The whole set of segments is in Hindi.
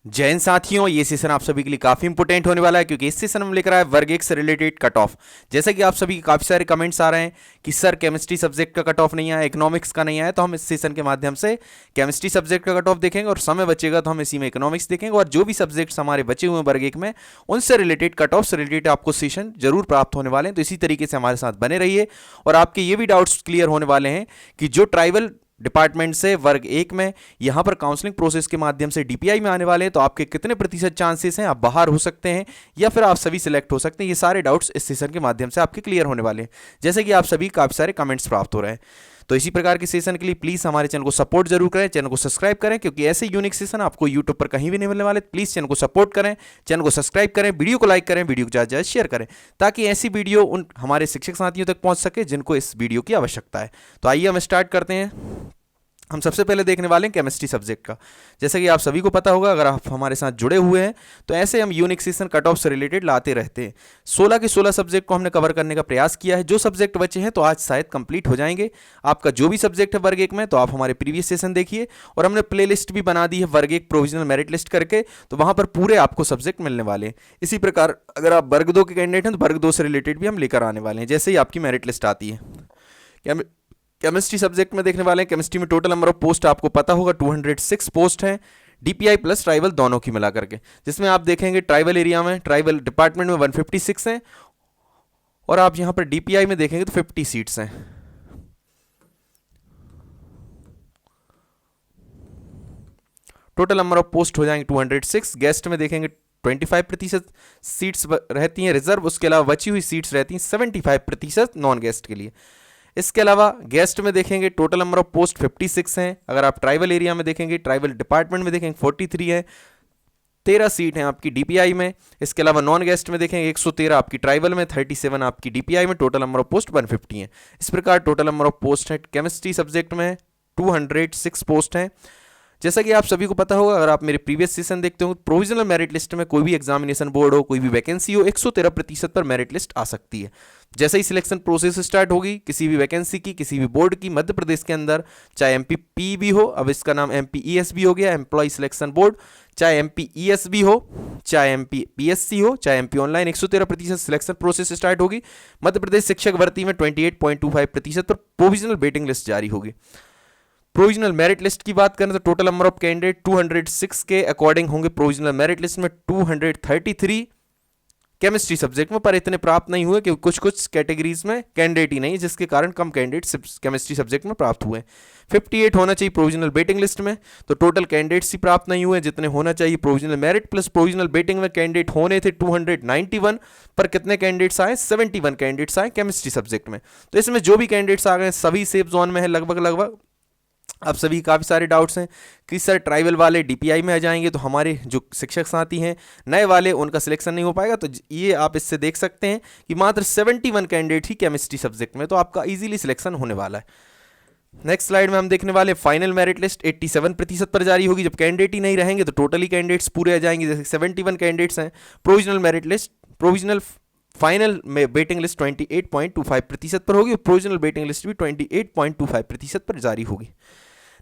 जय हिंद साथियों, ये सेशन आप सभी के लिए काफी इंपोर्टेंट होने वाला है क्योंकि इस सेशन में लेकर आया वर्ग एक से रिलेटेड कट ऑफ। जैसे कि आप सभी के काफी सारे कमेंट्स आ रहे हैं कि सर केमिस्ट्री सब्जेक्ट का कट ऑफ नहीं आया, इकोनॉमिक्स का नहीं आया, तो हम इस सेशन के माध्यम से केमिस्ट्री सब्जेक्ट का कट ऑफ देखेंगे और समय बचेगा तो हम इसी में इकोनॉमिक्स देखेंगे और जो भी सब्जेक्ट्स हमारे बचे हुए हैं वर्ग एक में उनसे रिलेटेड कट ऑफ से रिलेटेड आपको सेशन जरूर प्राप्त होने वाले हैं। तो इसी तरीके से हमारे साथ बने रहिए और आपके ये भी डाउट्स क्लियर होने वाले हैं कि जो ट्राइबल डिपार्टमेंट से वर्ग एक में यहां पर काउंसलिंग प्रोसेस के माध्यम से डीपीआई में आने वाले हैं, तो आपके कितने प्रतिशत चांसेस हैं आप बाहर हो सकते हैं या फिर आप सभी सिलेक्ट हो सकते हैं। ये सारे डाउट्स इस सेशन के माध्यम से आपके क्लियर होने वाले हैं, जैसे कि आप सभी काफी सारे कमेंट्स प्राप्त हो रहे हैं। तो इसी प्रकार के सेशन के लिए प्लीज हमारे चैनल को सपोर्ट जरूर करें, चैनल को सब्सक्राइब करें क्योंकि ऐसे यूनिक सेशन आपको यूट्यूब पर कहीं भी नहीं मिलने वाले। प्लीज चैनल को सपोर्ट करें, चैनल को सब्सक्राइब करें, वीडियो को लाइक करें, वीडियो को ज़्यादा ज़्यादा शेयर करें ताकि ऐसी वीडियो उन हमारे शिक्षक साथियों तक पहुंच सके जिनको इस वीडियो की आवश्यकता है। तो आइए हम स्टार्ट करते हैं। हम सबसे पहले देखने वाले हैं केमिस्ट्री सब्जेक्ट का। जैसे कि आप सभी को पता होगा, अगर आप हमारे साथ जुड़े हुए हैं तो ऐसे हम यूनिक सेशन कट ऑफ से रिलेटेड लाते रहते हैं। 16 के 16 सब्जेक्ट को हमने कवर करने का प्रयास किया है। जो सब्जेक्ट बचे हैं तो आज शायद कंप्लीट हो जाएंगे। आपका जो भी सब्जेक्ट है वर्ग एक में तो आप हमारे प्रीवियस सेशन देखिए और हमने प्ले लिस्ट भी बना दी है वर्ग एक प्रोविजनल मेरिट लिस्ट करके, तो वहां पर पूरे आपको सब्जेक्ट मिलने वाले हैं। इसी प्रकार अगर आप वर्ग दो के कैंडिडेट हैं तो वर्ग दो से रिलेटेड भी हम लेकर आने वाले हैं जैसे ही आपकी मेरिट लिस्ट आती है। केमिस्ट्री सब्जेक्ट में देखने वाले हैं। केमिस्ट्री में टोटल नंबर ऑफ पोस्ट आपको पता होगा 206 पोस्ट हैं, डीपीआई प्लस ट्राइबल दोनों की मिला करके, जिसमें आप देखेंगे ट्राइबल एरिया में ट्राइबल डिपार्टमेंट में 156 हैं और आप यहां पर डीपीआई में देखेंगे तो 50 सीट्स हैं। टोटल नंबर ऑफ पोस्ट हो जाएंगे 206। गेस्ट में देखेंगे 25% सीट्स रहती हैं रिजर्व, उसके अलावा बची हुई सीट्स रहती हैं 75% नॉन गेस्ट के लिए। इसके अलावा गेस्ट में देखेंगे टोटल नंबर ऑफ पोस्ट 56 हैं। अगर आप ट्राइबल एरिया में देखेंगे, ट्राइबल डिपार्टमेंट में देखेंगे 43 है, 13 सीट हैं आपकी डीपीआई में। इसके अलावा नॉन गेस्ट में देखेंगे 113 आपकी ट्राइबल में, 37 आपकी डीपीआई में, टोटल नंबर ऑफ पोस्ट 150 है। इस प्रकार टोटल नंबर ऑफ पोस्ट है केमिस्ट्री सब्जेक्ट में 206 पोस्ट हैं। जैसा कि आप सभी को पता होगा, अगर आप मेरे प्रीवियस सेशन देखते हो, प्रोविजनल मेरिट लिस्ट में कोई भी एग्जामिनेशन बोर्ड हो, कोई भी वैकेंसी हो, 113% पर मेरिट लिस्ट आ सकती है। जैसे ही सिलेक्शन प्रोसेस स्टार्ट होगी किसी भी वैकेंसी की, किसी भी बोर्ड की मध्य प्रदेश के अंदर, चाहे एमपीपी भी हो, अब इसका नाम एमपीईएस भी हो गया, एम्प्लॉय सिलेक्शन बोर्ड, चाहे एमपीईएस भी हो, चाहे एमपीपीएससी हो, चाहे MP online, 113% selection process start होगी। मध्य प्रदेश शिक्षक भर्ती में 28.25% पर प्रोविजनल वेटिंग लिस्ट जारी होगी। प्रोविजनल मेरिट लिस्ट की बात करें तो टोटल नंबर ऑफ कैंडिडेट 206 के अकॉर्डिंग होंगे प्रोविजनल मेरिट लिस्ट में 233 केमिस्ट्री सब्जेक्ट में, पर इतने प्राप्त नहीं हुए क्योंकि कुछ कुछ कैटेगरीज में कैंडिडेट ही नहीं, जिसके कारण कम कैंडिडेट केमिस्ट्री सब्जेक्ट में प्राप्त हुए। 58 होना चाहिए प्रोविजनल वेटिंग लिस्ट में, तो टोटल कैंडिडेट्स ही प्राप्त नहीं हुए जितने होना चाहिए। Provisional merit plus provisional waiting में कैंडिडेट होने थे 291, पर कितने कैंडिडेट्स आए? 71 कैंडिडेट्स आए केमिस्ट्री सब्जेक्ट में। तो इसमें जो भी कैंडिडेट्स आ गए सभी सेफ जोन में है लगभग। आप सभी काफ़ी सारे डाउट्स हैं कि सर ट्राइबल वाले डीपीआई में आ जाएंगे तो हमारे जो शिक्षक साथी हैं नए वाले उनका सिलेक्शन नहीं हो पाएगा। तो ये आप इससे देख सकते हैं कि मात्र 71 कैंडिडेट ही केमिस्ट्री सब्जेक्ट में, तो आपका इजीली सिलेक्शन होने वाला है। नेक्स्ट स्लाइड में हम देखने वाले फाइनल मेरिट लिस्ट 87% पर जारी होगी। जब कैंडिडेट ही नहीं रहेंगे तो टोटली कैंडिडेट्स पूरे आ जाएंगे। जैसे 71 कैंडिडेट्स हैं, provisional merit list provisional final में वेटिंग लिस्ट 28.25% पर होगी, प्रोविजनल वेटिंग लिस्ट भी 28.25% पर जारी होगी।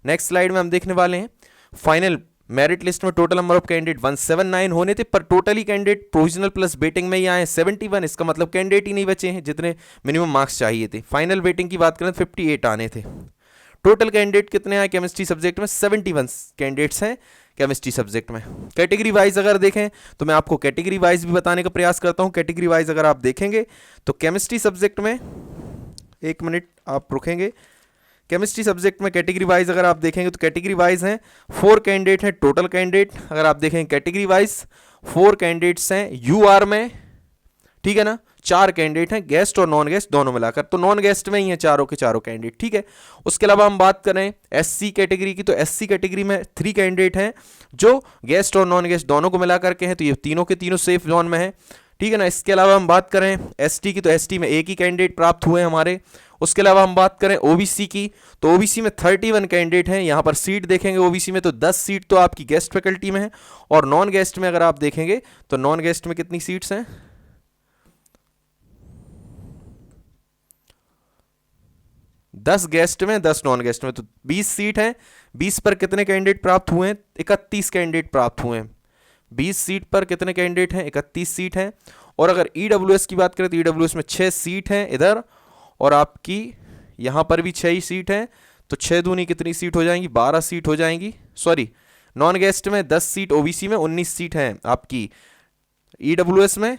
नेक्स्ट स्लाइड में हम देखने वाले हैं फाइनल मेरिट लिस्ट में टोटल नंबर ऑफ कैंडिडेट 179 होने थे, पर totally candidate provisional plus waiting में ही आए 71। इसका मतलब कैंडिडेट ही नहीं बचे हैं जितने मिनिमम मार्क्स चाहिए थे। फाइनल वेटिंग की बात करें 58 आने थे। टोटल कैंडिडेट कितने आए केमिस्ट्री सब्जेक्ट में? 71 कैंडिडेट्स हैं केमिस्ट्री सब्जेक्ट में। कैटेगरी वाइज अगर देखें तो मैं आपको कैटेगरी वाइज भी बताने का प्रयास करता हूं। कैटेगरी वाइज अगर आप देखेंगे तो केमिस्ट्री सब्जेक्ट में, एक मिनट आप रुकेंगे, केमिस्ट्री सब्जेक्ट में कैटेगरी वाइज अगर आप देखेंगे तो कैटेगरी वाइज हैं 4 कैंडिडेट हैं टोटल कैंडिडेट। अगर आप देखें कैटेगरी वाइज 4 कैंडिडेट्स हैं यूआर में, ठीक है ना, 4 कैंडिडेट हैं गेस्ट और नॉन गेस्ट दोनों मिलाकर, तो नॉन गेस्ट में ही हैं चारों के चारों कैंडिडेट, ठीक है। उसके अलावा हम बात करें एससी कैटेगरी की, तो एससी कैटेगरी में 3 कैंडिडेट हैं जो गेस्ट और नॉन गेस्ट दोनों को मिलाकर के हैं, तो ये तीनों के तीनों सेफ जोन में है, ठीक है ना। इसके अलावा हम बात करें एसटी की, तो एसटी में एक ही कैंडिडेट प्राप्त हुए हमारे। उसके अलावा हम बात करें ओबीसी की, तो ओबीसी में 31 कैंडिडेट हैं। यहाँ पर सीट देखेंगे ओबीसी में तो 10 सीट तो आपकी गेस्ट फैकल्टी में है, और नॉन गेस्ट में अगर आप देखेंगे तो नॉन गेस्ट में कितनी सीट्स हैं? 10 गेस्ट में 10 नॉन गेस्ट में, तो 20 सीट हैं। 20 पर कितने कैंडिडेट प्राप्त हुए हैं? 31 कैंडिडेट प्राप्त हुए हैं। 20 सीट पर कितने कैंडिडेट हैं, 31 सीट हैं। और अगर ईडब्ल्यूएस की बात करें तो ईडब्ल्यूएस में 6 सीट हैं इधर, और आपकी यहाँ पर भी 6 ही सीट हैं, तो 6 दूनी कितनी सीट हो जाएंगी, 12 सीट हो जाएंगी। सॉरी, नॉन गेस्ट में 10 सीट, ओबीसी में 19 सीट हैं आपकी ईडब्ल्यूएस में,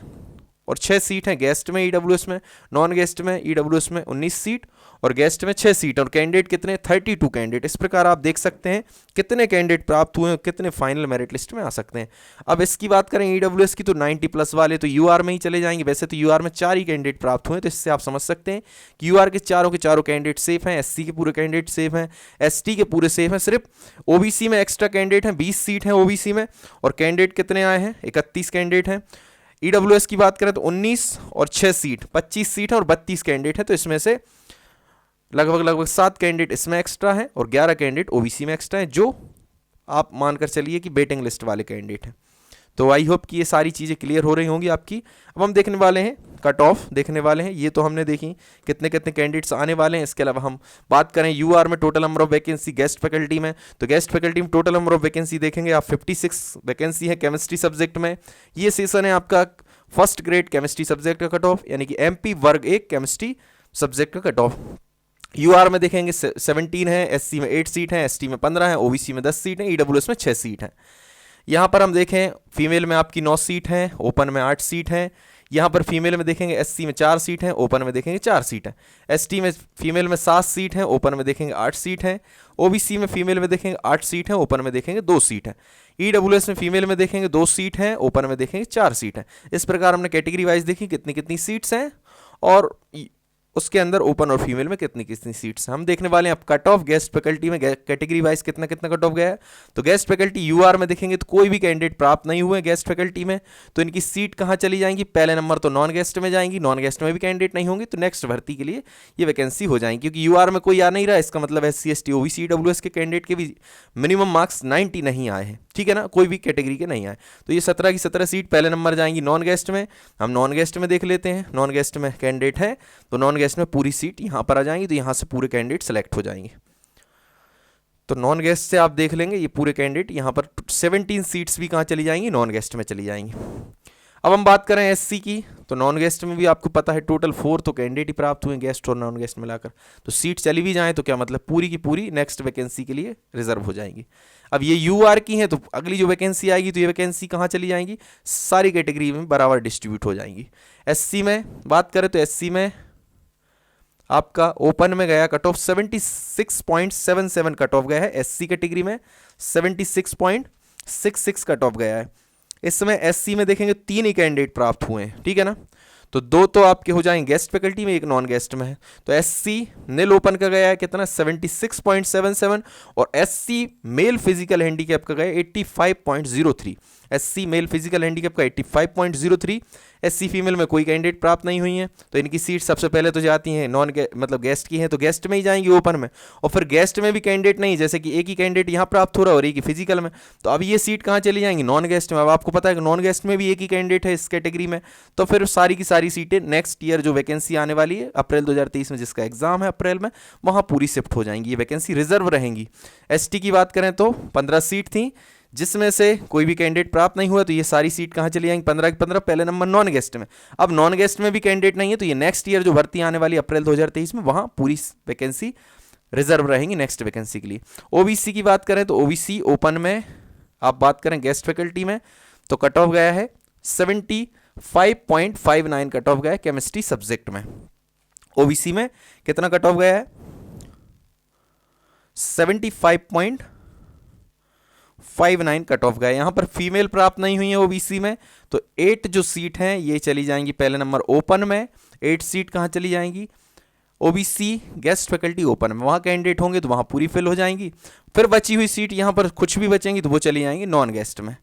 और 6 सीट हैं गेस्ट में ईडब्ल्यूएस में। नॉन गेस्ट में ईडब्ल्यूएस में 19 सीट और गेस्ट में 6 सीट, और कैंडिडेट कितने, 32 कैंडिडेट। इस प्रकार आप देख सकते हैं कितने कैंडिडेट प्राप्त हुए हैं, कितने फाइनल मेरिट लिस्ट में आ सकते हैं। अब इसकी बात करें ईडब्ल्यूएस की, तो 90 प्लस वाले तो यूआर में ही चले जाएंगे। वैसे तो यूआर में 4 ही कैंडिडेट प्राप्त हुए, तो इससे आप समझ सकते हैं कि यूआर के चारों कैंडिडेट सेफ हैं, एससी के पूरे कैंडिडेट सेफ हैं, एसटी के पूरे सेफ हैं। सिर्फ ओबीसी में एक्स्ट्रा कैंडिडेट हैं, 20 सीट हैं ओबीसी में, और कैंडिडेट कितने आए हैं, 31 कैंडिडेट हैं। ईडब्ल्यूएस की बात करें तो 19 और 6 सीट, 25 सीट है और 32 कैंडिडेट है, तो इसमें से लगभग 7 कैंडिडेट इसमें एक्स्ट्रा हैं और 11 कैंडिडेट ओबीसी में एक्स्ट्रा हैं, जो आप मानकर चलिए कि वेटिंग लिस्ट वाले कैंडिडेट हैं। तो आई होप कि ये सारी चीज़ें क्लियर हो रही होंगी आपकी। अब हम देखने वाले हैं कट ऑफ देखने वाले हैं। ये तो हमने देखी कितने कितने कैंडिडेट्स आने वाले हैं। इसके अलावा हम बात करें यूआर में total number of vacancy, guest faculty में, तो गेस्ट फैकल्टी में टोटल नंबर ऑफ वैकेंसी देखेंगे आप 56 वैकेंसी है केमिस्ट्री सब्जेक्ट में। ये सेशन है आपका फर्स्ट ग्रेड केमिस्ट्री सब्जेक्ट का कट ऑफ, यानी कि एमपी वर्ग 1 केमिस्ट्री सब्जेक्ट का कट ऑफ। यूआर में देखेंगे 17 है, एससी में 8 सीट है, एसटी में 15 है, ओबीसी में 10 सीट है, ईडब्ल्यूएस में 6 सीट है। यहाँ पर हम देखें फीमेल में आपकी 9 सीट हैं, ओपन में 8 सीट हैं। यहाँ पर फीमेल में देखेंगे एससी में 4 सीट हैं, ओपन में देखेंगे 4 सीट हैं। एसटी में फीमेल में 7 सीट हैं, ओपन में देखेंगे 8 सीट हैं। ओबीसी में फीमेल में देखेंगे 8 सीट हैं, ओपन में देखेंगे 2 सीट हैं। ईडब्ल्यूएस में फीमेल में देखेंगे 2 सीट हैं, ओपन में देखेंगे 4 सीट हैं। इस प्रकार हमने कैटेगरी वाइज देखी कितनी कितनी सीट्स हैं और उसके अंदर ओपन और फीमेल में कितनी कितनी सीट्स हम देखने वाले हैं। अब कट ऑफ गेस्ट फैकल्टी में कैटेगरी वाइज कितना कितना कट ऑफ गया है, तो गेस्ट फैकल्टी यूआर में देखेंगे तो कोई भी कैंडिडेट प्राप्त नहीं हुए गेस्ट फैकल्टी में, तो इनकी सीट कहाँ चली जाएंगी, पहले नंबर तो नॉन गेस्ट में जाएंगी, नॉन गेस्ट में भी कैंडिडेट नहीं होंगे तो नेक्स्ट भर्ती के लिए ये वैकेंसी हो जाएंगी। क्योंकि यूआर में कोई आ नहीं रहा, इसका मतलब SC ST OBC EWS के कैंडिडेट के भी मिनिमम मार्क्स 90 नहीं आए हैं, ठीक है ना, कोई भी कैटेगरी के नहीं आए। तो ये 17 की 17 सीट पहले नंबर जाएंगी नॉन गेस्ट में। हम नॉन गेस्ट में देख लेते हैं, नॉन गेस्ट में कैंडिडेट है तो नॉन गेस्ट में पूरी सीट यहाँ पर आ जाएंगी, तो यहाँ से पूरे कैंडिडेट सेलेक्ट हो जाएंगे। तो नॉन गेस्ट से आप देख लेंगे ये पूरे कैंडिडेट यहाँ पर 17 सीट्स भी कहाँ चली जाएंगी, नॉन गेस्ट में चली जाएंगी। अब हम बात करें एससी की, तो नॉन गेस्ट में भी आपको पता है टोटल 4 तो कैंडिडेट ही प्राप्त हुए गेस्ट और नॉन गेस्ट मिलाकर, तो सीट चली भी जाए तो क्या मतलब पूरी की पूरी नेक्स्ट वैकेंसी के लिए रिजर्व हो जाएंगी। अब ये यूआर की है तो अगली जो वैकेंसी आएगी तो ये वैकेंसी कहाँ चली जाएंगी, सारी कैटेगरी में बराबर डिस्ट्रीब्यूट हो जाएंगी। एससी में बात करें तो एससी में आपका ओपन में गया कट ऑफ 76.77 कट ऑफ गया है, एससी कैटेगरी में 76.66 कट ऑफ गया है। इस समय एससी में देखेंगे 3 ही कैंडिडेट प्राप्त हुए हैं, ठीक है ना, तो 2 तो आपके हो जाएंगे गेस्ट फैकल्टी में, 1 नॉन गेस्ट में है। तो एससी नील ओपन का गया है कितना 76.77 और एससी मेल फिजिकल हैंडीकैप का गया 85.03। एससी मेल फिजिकल हैंडीकैप का 85.03, एससी फीमेल में कोई कैंडिडेट प्राप्त नहीं हुई है, तो इनकी सीट सबसे पहले तो जाती हैं मतलब गेस्ट की हैं तो गेस्ट में ही जाएंगी ओपन में, और फिर गेस्ट में भी कैंडिडेट नहीं, जैसे कि एक ही कैंडिडेट यहाँ प्राप्त हो रहा है और एक ही फिजिकल में, तो अब ये सीट कहाँ चली जाएंगी, नॉन गेस्ट में। अब आपको पता है कि नॉन गेस्ट में भी एक ही कैंडिडेट है इस कैटेगरी में, तो फिर सारी की सारी सीटें नेक्स्ट ईयर जो वैकेंसी आने वाली है अप्रैल 2023 में, जिसका एग्जाम है अप्रैल में, वहाँ पूरी शिफ्ट हो जाएंगी, ये वैकेंसी रिजर्व रहेंगी। एसटी की बात करें तो 15 सीट थी, जिसमें से कोई भी कैंडिडेट प्राप्त नहीं हुआ, तो ये सारी सीट कहाँ चली जाएंगी 15 की 15, पहले नंबर नॉन गेस्ट में। अब नॉन गेस्ट में भी कैंडिडेट नहीं है तो ये नेक्स्ट ईयर जो भर्ती आने वाली अप्रैल 2023 में, वहाँ पूरी वैकेंसी रिजर्व रहेंगी नेक्स्ट वैकेंसी के लिए। ओबीसी की बात करें तो ओबीसी ओपन में आप बात करें गेस्ट फैकल्टी में तो कट ऑफ गया है 75.59 कट ऑफ गया है केमिस्ट्री सब्जेक्ट में। ओबीसी में कितना कट ऑफ गया है 75.59 कट ऑफ गया। यहाँ पर फीमेल प्राप्त नहीं हुई है ओबीसी में, तो 8 जो सीट हैं ये चली जाएंगी पहले नंबर ओपन में। 8 सीट कहाँ चली जाएंगी, ओबीसी गेस्ट फैकल्टी ओपन में, वहाँ कैंडिडेट होंगे तो वहाँ पूरी फिल हो जाएंगी। फिर बची हुई सीट यहाँ पर कुछ भी बचेंगी तो वो चली जाएंगी नॉन गेस्ट में।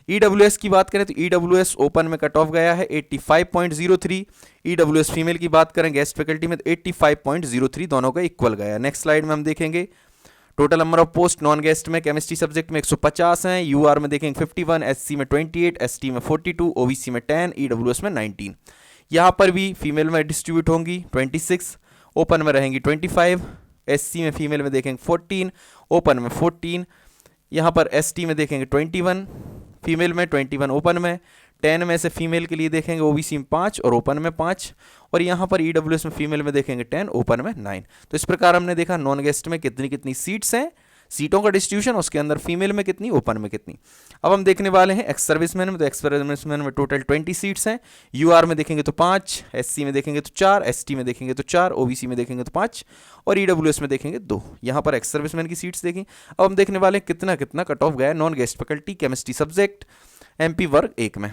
ईडब्ल्यूएस की बात करें तो ईडब्ल्यूएस ओपन में कट ऑफ गया है 85.03। ईडब्ल्यूएस फीमेल की बात करें गेस्ट फैकल्टी में तो 85.03, दोनों का इक्वल गया। नेक्स्ट स्लाइड में हम देखेंगे total number of post non guest में केमिस्ट्री सब्जेक्ट में 150 हैं, यूआर में देखेंगे 51, एससी में 28, एसटी में 42, ओबीसी में 10, ईडब्ल्यूएस में 19। यहाँ पर भी फीमेल में डिस्ट्रीब्यूट होंगी 26, ओपन में रहेंगी 25, एससी में फीमेल में देखेंगे 14, ओपन में 14, यहाँ पर एसटी में देखेंगे 21, फीमेल में 21 ओपन में, 10 में से फीमेल के लिए देखेंगे ओबीसी में 5 और ओपन में 5, और यहाँ पर ईडब्ल्यूएस में फीमेल में देखेंगे 10, ओपन में 9। तो इस प्रकार हमने देखा नॉन गेस्ट में कितनी कितनी सीट्स हैं, सीटों का डिस्ट्रीब्यूशन, उसके अंदर फीमेल में कितनी, ओपन में कितनी। अब हम देखने वाले हैं एक्स सर्विसमैन में। तो एक्स सर्विसमैन में टोटल 20 सीट्स हैं। यूआर में देखेंगे तो 5, एससी में देखेंगे तो 4, एसटी में देखेंगे तो 4, ओबीसी में देखेंगे तो 5 और ईडब्ल्यूएस में देखेंगे 2। यहाँ पर एक्स सर्विसमैन की सीट्स देखी। अब हम देखने वाले हैं कितना कितना कट ऑफ गया non guest faculty chemistry subject MP वर्ग 1 में।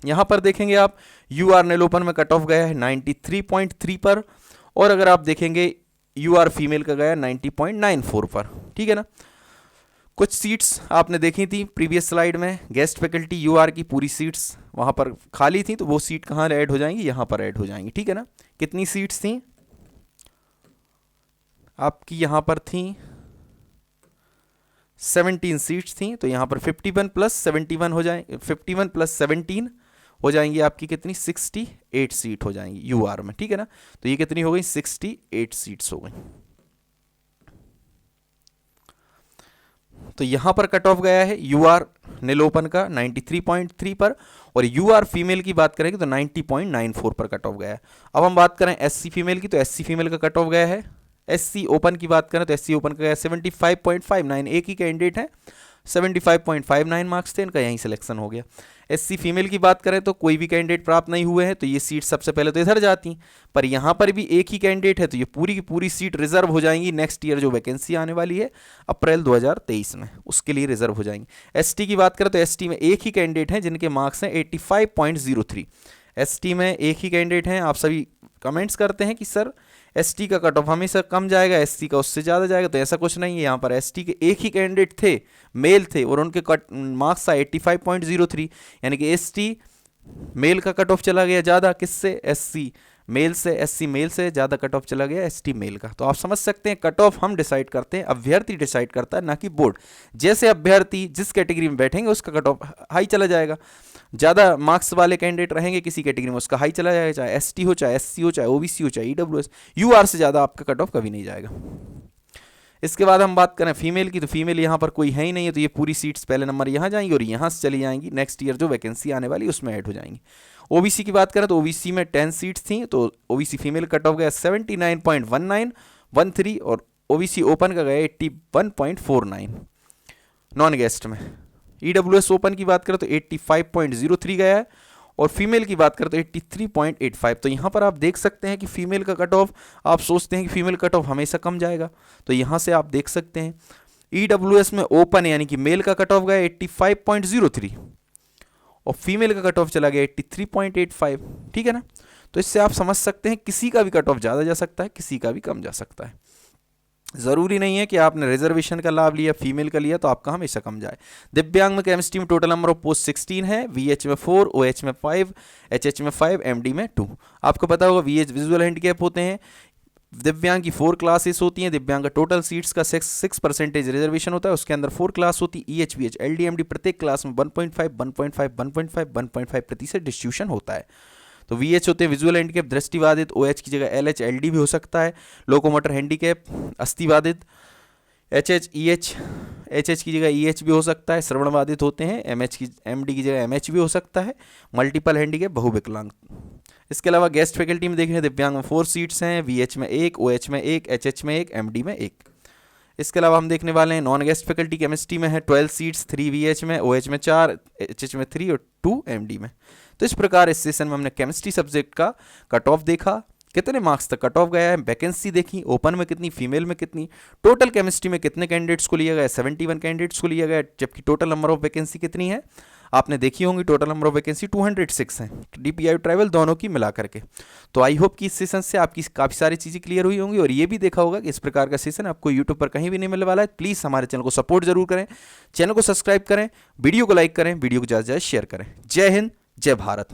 यहाँ पर देखेंगे आप यूआर नेल ओपन में कट ऑफ गया है 93.3 पर, और अगर आप देखेंगे यूआर फीमेल का गया 90.94 पर। ठीक है ना। कुछ सीट्स आपने देखी थी प्रीवियस स्लाइड में, गेस्ट फैकल्टी यूआर की पूरी सीट्स वहाँ पर खाली थी, तो वो सीट कहाँ ऐड हो जाएंगी, यहाँ पर ऐड हो जाएंगी। ठीक है ना। कितनी सीट्स थी आपकी, यहाँ पर थी 17 सीट्स थी, तो यहाँ पर 51 प्लस 71 हो जाएंगे, 51 प्लस 17 हो जाएंगी आपकी कितनी, 68 सीट हो जाएंगी यूआर में। ठीक है ना। तो ये कितनी हो गई, 68 सीट्स हो गई। तो यहां पर कट ऑफ गया है यूआर नेल ओपन का 93.3 पर, और यूआर फीमेल की बात करेंगे तो 90.94 पर कट ऑफ गया है। अब हम बात करें एससी फीमेल की, तो एससी फीमेल का कट ऑफ गया है, एससी ओपन की बात करें तो एससी ओपन का गया 75.59, एक ही कैंडिडेट है, 75.59 मार्क्स थे इनका, यहीं सिलेक्शन हो गया। एससी फीमेल की बात करें तो कोई भी कैंडिडेट प्राप्त नहीं हुए हैं, तो ये सीट सबसे पहले तो इधर जाती, पर यहाँ पर भी एक ही कैंडिडेट है, तो ये पूरी की पूरी सीट रिजर्व हो जाएंगी नेक्स्ट ईयर जो वैकेंसी आने वाली है अप्रैल 2023 में, उसके लिए रिजर्व हो जाएंगी। एसटी की बात करें तो एसटी में एक ही कैंडिडेट हैं जिनके मार्क्स हैं 85.03। एसटी में एक ही कैंडिडेट हैं। आप सभी कमेंट्स करते हैं कि सर एसटी का कट ऑफ हमेशा कम जाएगा, एससी का उससे ज़्यादा जाएगा, तो ऐसा कुछ नहीं है। यहाँ पर एसटी के एक ही कैंडिडेट थे, मेल थे, और उनके मार्क्स था 85.03, यानी कि एसटी मेल का कट ऑफ चला गया ज़्यादा, किससे, एससी मेल से, एससी मेल से ज़्यादा कट ऑफ चला गया एसटी मेल का। तो आप समझ सकते हैं कट ऑफ हम डिसाइड करते हैं, अभ्यर्थी डिसाइड करता है, ना कि बोर्ड। जैसे अभ्यर्थी जिस कैटेगरी में बैठेंगे उसका कट ऑफ हाई चला जाएगा, ज़्यादा मार्क्स वाले कैंडिडेट रहेंगे किसी कैटेगरी में उसका हाई चला जाएगा, चाहे एसटी हो, चाहे एससी हो, चाहे ओबीसी हो, चाहे ईडब्ल्यूएस। यूआर से ज़्यादा आपका कट ऑफ कभी नहीं जाएगा। इसके बाद हम बात करें फीमेल की, तो फीमेल यहाँ पर कोई है ही नहीं है, तो ये पूरी सीट्स पहले नंबर यहाँ जाएंगी और यहाँ से चली जाएंगी नेक्स्ट ईयर जो वैकेंसी आने वाली उसमें ऐड हो जाएंगी। ओबीसी की बात करें तो ओबीसी में 10 सीट्स थी, तो ओबीसी फीमेल कट ऑफ गया 79.1913, और ओबीसी ओपन का गया 81.49 नॉन गेस्ट में। ईडब्ल्यूएस ओपन की बात करें तो 85.03 गया है, और फीमेल की बात करें तो 83.85। तो यहाँ पर आप देख सकते हैं कि फीमेल का कट ऑफ, आप सोचते हैं कि फीमेल कट ऑफ हमेशा कम जाएगा, तो यहाँ से आप देख सकते हैं ईडब्ल्यूएस में ओपन यानी कि मेल का कट ऑफ गया 85.03 और फीमेल का कट ऑफ चला गया 83.85। ठीक है ना। तो इससे आप समझ सकते हैं किसी का भी कट ऑफ ज़्यादा जा सकता है, किसी का भी कम जा सकता है। ज़रूरी नहीं है कि आपने रिजर्वेशन का लाभ लिया, फीमेल का लिया तो आपका हमेशा कम जाए। दिव्यांग में केमिस्ट्री में टोटल नंबर ऑफ पोस्ट 16 है, वीएच में 4, ओएच में 5, एचएच में 5, एमडी में 2। आपको पता होगा वीएच विजुअल हैंडीकैप होते हैं। दिव्यांग की 4 क्लासेस होती हैं। दिव्यांग का टोटल सीट्स का 6% रिजर्वेशन होता है, उसके अंदर 4 क्लास होती है, ईएच वीएच एलडी एमडी, प्रत्येक क्लास में 1.5 1.5 1.5 1.5% डिस्ट्रीब्यूशन होता है। तो वीएच होते हैं विजुअल हैंडीकैप दृष्टिबाधित, ओएच की जगह एलएच एलडी भी हो सकता है, लोकोमोटर हैंडीकैप अस्थिबाधित, एचएच ईएच, एचएच की जगह ईएच भी हो सकता है, श्रवण बाधित होते हैं, एमएच की एमडी की जगह एमएच भी हो सकता है, मल्टीपल हैंडीकैप बहुविकलांग। इसके अलावा गेस्ट फैकल्टी में देखें दिव्यांग में 4 सीट्स हैं, वीएच में 1, ओएच में 1, एचएच में 1, एमडी में 1। इसके अलावा हम देखने वाले हैं नॉन गेस्ट फैकल्टी केमिस्ट्री में है 12 सीट्स, 3 वीएच में, ओएच में 4, एचएच में 3 और 2 एमडी में। तो इस प्रकार इस सेशन में हमने केमिस्ट्री सब्जेक्ट का कट ऑफ देखा, कितने मार्क्स तक कट ऑफ गया है, वैकेंसी देखी, ओपन में कितनी, फीमेल में कितनी, टोटल केमिस्ट्री में कितने कैंडिडेट्स को लिया गया, 71 कैंडिडेट्स को लिया गया, जबकि टोटल नंबर ऑफ वैकेंसी कितनी है आपने देखी होंगी, टोटल नंबर ऑफ वैकेंसी 206 है, डीपीआई ट्राइबल दोनों की मिला करके। तो आई होप कि इस सेशन से आपकी काफ़ी सारी चीज़ें क्लियर हुई होंगी, और ये भी देखा होगा कि इस प्रकार का सेशन आपको यूट्यूब पर कहीं भी नहीं मिलने वाला है। प्लीज़ हमारे चैनल को सपोर्ट जरूर करें, चैनल को सब्सक्राइब करें, वीडियो को लाइक करें, वीडियो को ज़्यादा से ज़्यादा शेयर करें। जय हिंद, जय भारत।